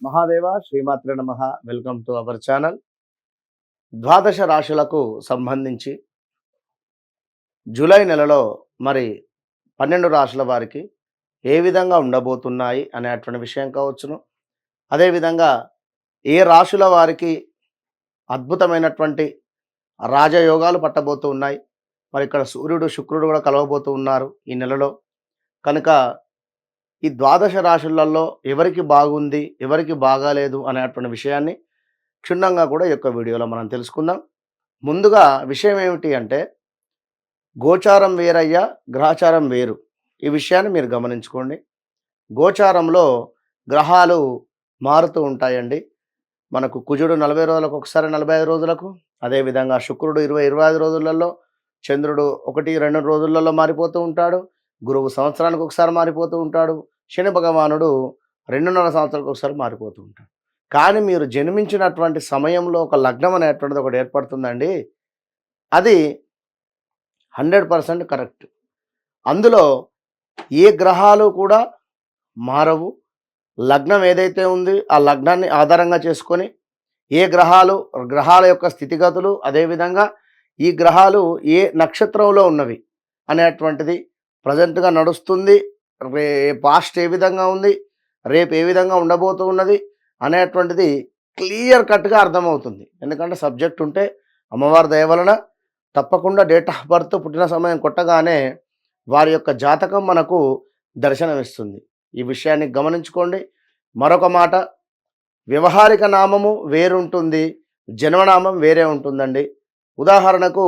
మహాదేవ శ్రీమాత్రే నమః. Welcome to our channel. ద్వాదశ రాశులకు సంబంధించి జూలై నెలలో మరి 12 రాశుల వారికి ఏ విధంగా ఉండబోతున్నాయి అనేటువంటి విషయం కావచ్చును. అదేవిధంగా ఏ రాశుల వారికి అద్భుతమైనటువంటి రాజయోగాలు పట్టబోతూ ఉన్నాయి. మరి ఇక్కడ సూర్యుడు, శుక్రుడు కూడా కలవబోతూ ఉన్నారు ఈ నెలలో. కనుక ఈ ద్వాదశ రాశులలో ఎవరికి బాగుంది, ఎవరికి బాగాలేదు అనేటువంటి విషయాన్ని క్షుణ్ణంగా కూడా ఈ యొక్క వీడియోలో మనం తెలుసుకుందాం. ముందుగా విషయం ఏమిటి అంటే, గోచారం వేరయ్యా, గ్రహచారం వేరు. ఈ విషయాన్ని మీరు గమనించుకోండి. గోచారంలో గ్రహాలు మారుతూ ఉంటాయండి. మనకు కుజుడు 40 రోజులకు ఒకసారి, 45 రోజులకు, అదేవిధంగా శుక్రుడు 20-25 రోజులలో, చంద్రుడు 1-2 రోజులలో మారిపోతూ ఉంటాడు. గురువు సంవత్సరానికి ఒకసారి మారిపోతూ ఉంటాడు. శని భగవానుడు 2.5 సంవత్సరాలకు ఒకసారి మారిపోతూ ఉంటాడు. కానీ మీరు జన్మించినటువంటి సమయంలో ఒక లగ్నం అనేటువంటిది ఒకటి ఏర్పడుతుందండి. అది 100% కరెక్ట్. అందులో ఏ గ్రహాలు కూడా మారవు. లగ్నం ఏదైతే ఉంది ఆ లగ్నాన్ని ఆధారంగా చేసుకొని ఏ గ్రహాల యొక్క స్థితిగతులు, అదేవిధంగా ఈ గ్రహాలు ఏ నక్షత్రంలో ఉన్నవి అనేటువంటిది ప్రజెంట్గా నడుస్తుంది. పాస్ట్ ఏ విధంగా ఉంది, రేపు ఏ విధంగా ఉండబోతూ ఉన్నది అనేటువంటిది క్లియర్ కట్గా అర్థమవుతుంది. ఎందుకంటే సబ్జెక్ట్ ఉంటే అమ్మవారి దయ వలన తప్పకుండా డేట్ ఆఫ్ బర్త్, పుట్టిన సమయం కొట్టగానే వారి యొక్క జాతకం మనకు దర్శనమిస్తుంది. ఈ విషయాన్ని గమనించుకోండి. మరొక మాట, వ్యవహారిక నామము వేరుంటుంది, జన్మనామం వేరే ఉంటుందండి. ఉదాహరణకు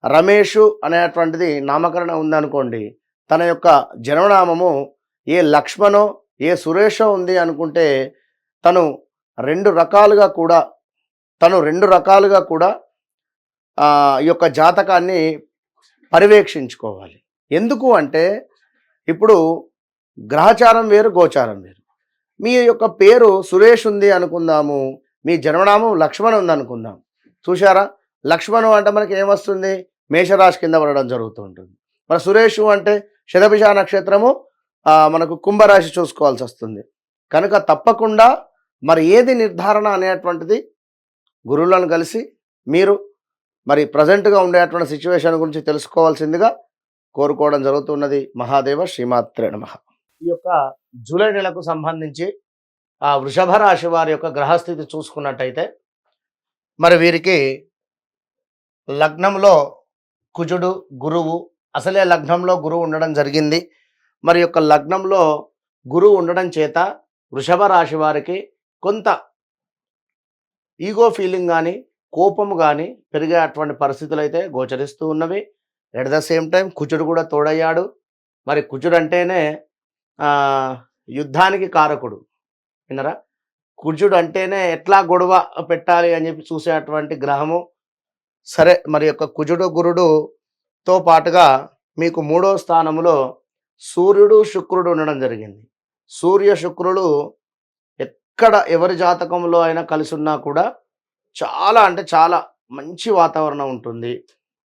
రమేషు అనేటువంటిది నామకరణం ఉందనుకోండి, తన యొక్క జన్మనామము ఏ లక్ష్మణో ఏ సురేషో ఉంది అనుకుంటే తను రెండు రకాలుగా కూడా ఈ యొక్క జాతకాన్ని పర్యవేక్షించుకోవాలి. ఎందుకు అంటే, ఇప్పుడు గ్రహచారం వేరు, గోచారం వేరు. మీ యొక్క పేరు సురేష్ ఉంది అనుకుందాము, మీ జన్మనామం లక్ష్మణ్ ఉంది అనుకుందాం. చూశారా, లక్ష్మణు అంటే మనకి ఏమొస్తుంది, మేషరాశి కింద పడడం జరుగుతూ ఉంటుంది. మరి సురేషు అంటే శతభిష నక్షత్రము మనకు కుంభరాశి చూసుకోవాల్సి వస్తుంది. కనుక తప్పకుండా మరి ఏది నిర్ధారణ అనేటువంటిది గురువులను కలిసి మీరు మరి ప్రజెంట్గా ఉండేటువంటి సిచ్యువేషన్ గురించి తెలుసుకోవాల్సిందిగా కోరుకోవడం జరుగుతున్నది. మహాదేవ శ్రీమాత్రే నమః. ఈ యొక్క జూలై నెలకు సంబంధించి వృషభ రాశి వారి యొక్క గ్రహస్థితి చూసుకున్నట్టయితే, మరి వీరికి లగ్నంలో కుజుడు, గురువు, అసలే లగ్నంలో గురువు ఉండడం జరిగింది. మరి యొక్క లగ్నంలో గురువు ఉండడం చేత వృషభ రాశి వారికి కొంత ఈగో ఫీలింగ్ కానీ, కోపము కానీ పెరిగే అటువంటి పరిస్థితులు అయితే గోచరిస్తూ ఉన్నవి. ఎట్ ద సేమ్ టైం కుజుడు కూడా తోడయ్యాడు. మరి కుజుడు అంటేనే యుద్ధానికి కారకుడు. విన్నరా, కుజుడు అంటేనే ఎట్లా గొడవ పెట్టాలి అని చెప్పి చూసేటువంటి గ్రహము. సరే, మరి యొక్క కుజుడు గురుడుతో పాటుగా మీకు 3వ స్థానంలో సూర్యుడు, శుక్రుడు ఉండడం జరిగింది. సూర్య శుక్రుడు ఎక్కడ ఎవరి జాతకంలో అయినా కలిసి ఉన్నా కూడా చాలా అంటే చాలా మంచి వాతావరణం ఉంటుంది.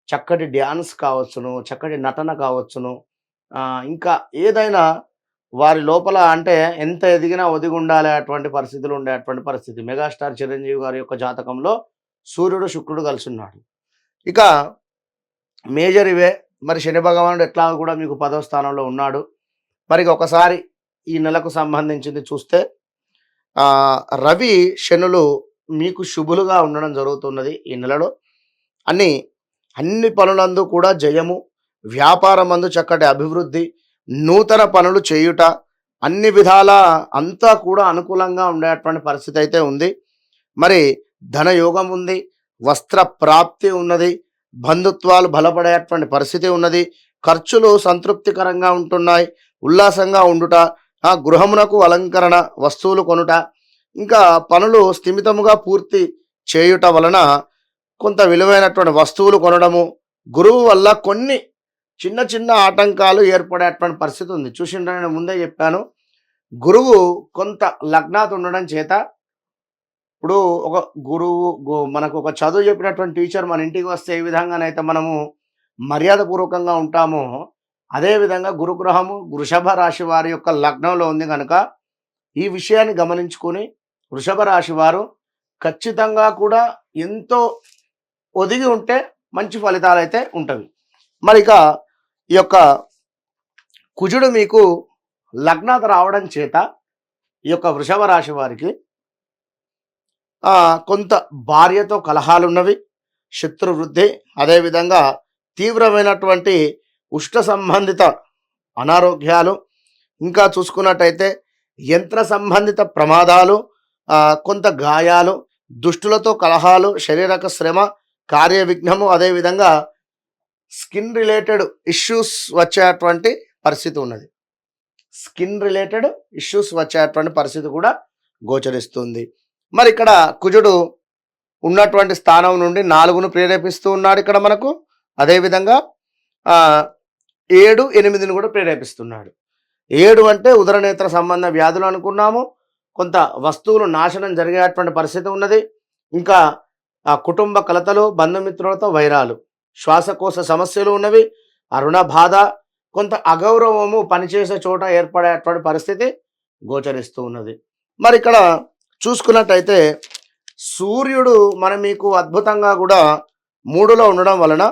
చక్కటి డ్యాన్స్ కావచ్చును, చక్కటి నటన కావచ్చును, ఇంకా ఏదైనా వారి లోపల అంటే ఎంత ఎదిగినా ఒదిగి ఉండాలి అటువంటి పరిస్థితులు ఉండేటువంటి పరిస్థితి. మెగాస్టార్ చిరంజీవి గారి యొక్క జాతకంలో సూర్యుడు, శుక్రుడు కలిసి ఉన్నాడు. ఇక మేజర్ ఇవే. మరి శని భగవానుడు ఎట్లా కూడా మీకు 10వ స్థానంలో ఉన్నాడు. మరి ఒకసారి ఈ నెలకు సంబంధించింది చూస్తే రవి, శనులు మీకు శుభులుగా ఉండడం జరుగుతున్నది. ఈ నెలలో అన్ని పనులందు కూడా జయము, వ్యాపారమందు చక్కటి అభివృద్ధి, నూతన పనులు చేయుట, అన్ని విధాల అంతా కూడా అనుకూలంగా ఉండేటువంటి పరిస్థితి అయితే ఉంది. మరి ధనయోగం ఉంది, వస్త్ర ప్రాప్తి ఉన్నది, బంధుత్వాలు బలపడేటువంటి పరిస్థితి ఉన్నది, ఖర్చులు సంతృప్తికరంగా ఉంటున్నాయి, ఉల్లాసంగా ఉండుట, గృహమునకు అలంకరణ వస్తువులు కొనుట, ఇంకా పనులు స్థిమితముగా పూర్తి చేయుట వలన కొంత విలువైనటువంటి వస్తువులు కొనడము, గురువు వల్ల కొన్ని చిన్న చిన్న ఆటంకాలు ఏర్పడేటువంటి పరిస్థితి ఉంది. చూసిండ్రా, నేను ముందే చెప్పాను, గురువు కొంత లగ్నాత్ ఉండడం చేత, ఇప్పుడు ఒక గురువు మనకు ఒక చదువు చెప్పినటువంటి టీచర్ మన ఇంటికి వస్తే ఏ విధంగానైతే మనము మర్యాదపూర్వకంగా ఉంటామో, అదేవిధంగా గురుగ్రహము వృషభ రాశి వారి యొక్క లగ్నంలో ఉంది కనుక ఈ విషయాన్ని గమనించుకొని వృషభ రాశి వారు ఖచ్చితంగా కూడా ఎంతో ఒదిగి ఉంటే మంచి ఫలితాలు అయితే ఉంటవి. మరి ఇక ఈ యొక్క కుజుడు మీకు లగ్నాత రావడం చేత ఈ యొక్క వృషభ రాశి వారికి కొంత భార్యతో కలహాలున్నవి, శత్రు వృద్ధి, అదేవిధంగా తీవ్రమైనటువంటి ఉష్ణ సంబంధిత అనారోగ్యాలు, ఇంకా చూసుకున్నట్టయితే యంత్ర సంబంధిత ప్రమాదాలు, కొంత గాయాలు, దుష్టులతో కలహాలు, శారీరక శ్రమ, కార్య విఘ్నము, అదేవిధంగా స్కిన్ రిలేటెడ్ ఇష్యూస్ వచ్చేటువంటి పరిస్థితి ఉన్నది. స్కిన్ రిలేటెడ్ ఇష్యూస్ వచ్చేటువంటి పరిస్థితి కూడా గోచరిస్తుంది. మరి ఇక్కడ కుజుడు ఉన్నటువంటి స్థానం నుండి 4ను ప్రేరేపిస్తూ ఉన్నాడు ఇక్కడ మనకు. అదేవిధంగా 7, 8ను కూడా ప్రేరేపిస్తున్నాడు. 7 అంటే ఉదరనేత్ర సంబంధ వ్యాధులు అనుకున్నాము. కొంత వస్తువులు నాశనం జరిగేటువంటి పరిస్థితి ఉన్నది. ఇంకా కుటుంబ కలతలు, బంధుమిత్రులతో వైరాలు, శ్వాసకోశ సమస్యలు ఉన్నవి, రుణ బాధ, కొంత అగౌరవము పనిచేసే చోట ఏర్పడేటువంటి పరిస్థితి గోచరిస్తూ ఉన్నది. మరి ఇక్కడ చూసుకున్నట్టయితే సూర్యుడు మీకు అద్భుతంగా కూడా 3లో ఉండడం వలన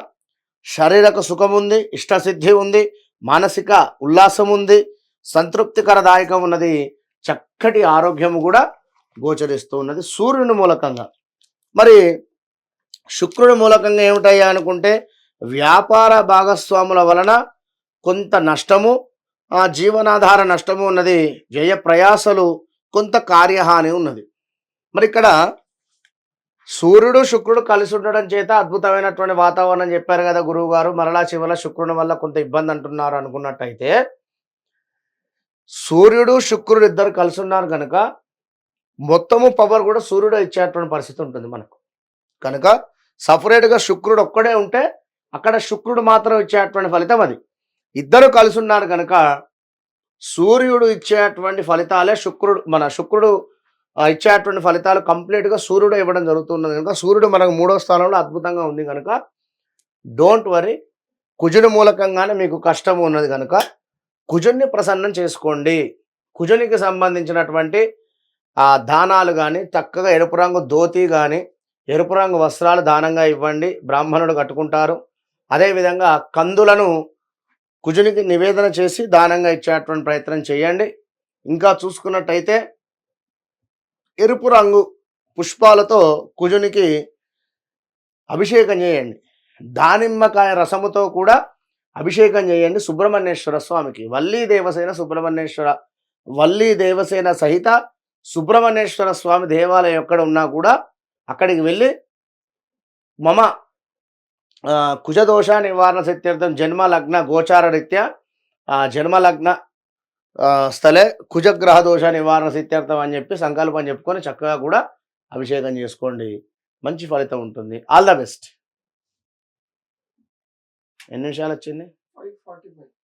శారీరక సుఖం ఉంది, ఇష్టసిద్ధి ఉంది, మానసిక ఉల్లాసం ఉంది, సంతృప్తికరదాయకం ఉన్నది, చక్కటి ఆరోగ్యము కూడా గోచరిస్తూ ఉన్నది సూర్యుని మూలకంగా. మరి శుక్రుడి మూలకంగా ఏమిటయ్యా అనుకుంటే వ్యాపార భాగస్వాముల వలన కొంత నష్టము, జీవనాధార నష్టము ఉన్నది, వ్యయ ప్రయాసలు, కొంత కార్యహాని ఉన్నది. మరి ఇక్కడ సూర్యుడు శుక్రుడు కలిసి ఉండడం చేత అద్భుతమైనటువంటి వాతావరణం చెప్పారు కదా గురువు గారు. మరలా చివర శుక్రుని వల్ల కొంత ఇబ్బంది అంటున్నారు అనుకున్నట్టయితే సూర్యుడు శుక్రుడు ఇద్దరు కలిసి ఉన్నారు కనుక మొత్తము పవర్ కూడా సూర్యుడు ఇచ్చేటువంటి పరిస్థితి ఉంటుంది మనకు. కనుక సపరేట్గా శుక్రుడు ఒక్కడే ఉంటే అక్కడ శుక్రుడు మాత్రం ఇచ్చేటువంటి ఫలితం అది. ఇద్దరు కలిసి ఉన్నారు కనుక సూర్యుడు ఇచ్చేటువంటి ఫలితాలే శుక్రుడు ఇచ్చేటువంటి ఫలితాలు కంప్లీట్గా సూర్యుడు ఇవ్వడం జరుగుతున్నది కనుక సూర్యుడు మనకు 3వ స్థానంలో అద్భుతంగా ఉంది కనుక డోంట్ వరీ. కుజుని మూలకంగానే మీకు కష్టం ఉన్నది కనుక కుజుని ప్రసన్నం చేసుకోండి. కుజునికి సంబంధించినటువంటి దానాలు కానీ, చక్కగా ఎరుపు రంగు ధోతి కానీ, ఎరుపు రంగు వస్త్రాలు దానంగా ఇవ్వండి, బ్రాహ్మణుడు కట్టుకుంటారు. అదేవిధంగా కందులను కుజునికి నివేదన చేసి దానంగా ఇచ్చేటువంటి ప్రయత్నం చేయండి. ఇంకా చూసుకున్నట్టయితే ఎరుపు రంగు పుష్పాలతో కుజునికి అభిషేకం చేయండి. దానిమ్మకాయ రసముతో కూడా అభిషేకం చేయండి సుబ్రహ్మణ్యేశ్వర స్వామికి. వల్లీ దేవసేన సహిత సుబ్రహ్మణ్యేశ్వర స్వామి దేవాలయం ఎక్కడ ఉన్నా కూడా అక్కడికి వెళ్ళి మమ కుజదోష నివారణ సిద్ధ్యర్థం జన్మలగ్న గోచార రీత్యా జన్మలగ్న స్థలే కుజగ్రహ దోష నివారణ సిద్ధ్యర్థం అని చెప్పి సంకల్పం చెప్పుకొని చక్కగా కూడా అభిషేకం చేసుకోండి. మంచి ఫలితం ఉంటుంది. All the best. ఎన్ని నిమిషాలు వచ్చింది? 5:45.